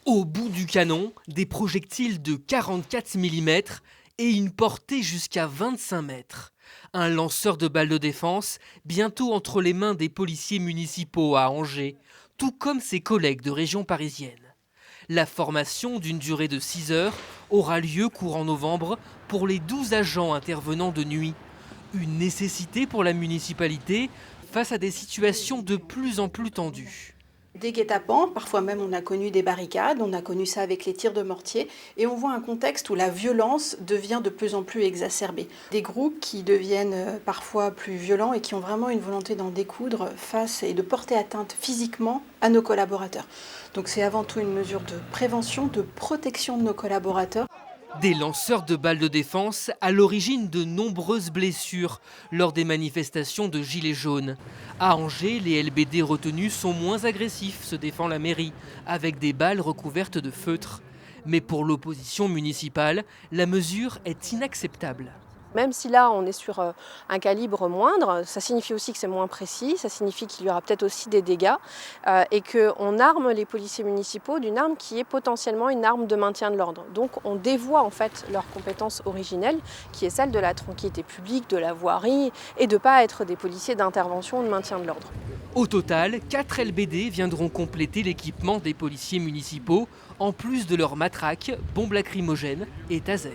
Au bout du canon, des projectiles de 44 mm et une portée jusqu'à 25 mètres. Un lanceur de balles de défense, bientôt entre les mains des policiers municipaux à Angers, tout comme ses collègues de région parisienne. La formation, d'une durée de 6 heures, aura lieu courant novembre pour les 12 agents intervenant de nuit. Une nécessité pour la municipalité face à des situations de plus en plus tendues. Des guet-apens, parfois même on a connu des barricades, on a connu ça avec les tirs de mortier, et on voit un contexte où la violence devient de plus en plus exacerbée. Des groupes qui deviennent parfois plus violents et qui ont vraiment une volonté d'en découdre face et de porter atteinte physiquement à nos collaborateurs. Donc c'est avant tout une mesure de prévention, de protection de nos collaborateurs. Des lanceurs de balles de défense à l'origine de nombreuses blessures lors des manifestations de Gilets jaunes. À Angers, les LBD retenus sont moins agressifs, se défend la mairie, avec des balles recouvertes de feutre. Mais pour l'opposition municipale, la mesure est inacceptable. Même si là on est sur un calibre moindre, ça signifie aussi que c'est moins précis, ça signifie qu'il y aura peut-être aussi des dégâts et qu'on arme les policiers municipaux d'une arme qui est potentiellement une arme de maintien de l'ordre. Donc on dévoie en fait leur compétence originelle qui est celle de la tranquillité publique, de la voirie et de ne pas être des policiers d'intervention ou de maintien de l'ordre. Au total, 4 LBD viendront compléter l'équipement des policiers municipaux, en plus de leurs matraques, bombes lacrymogènes et tasers.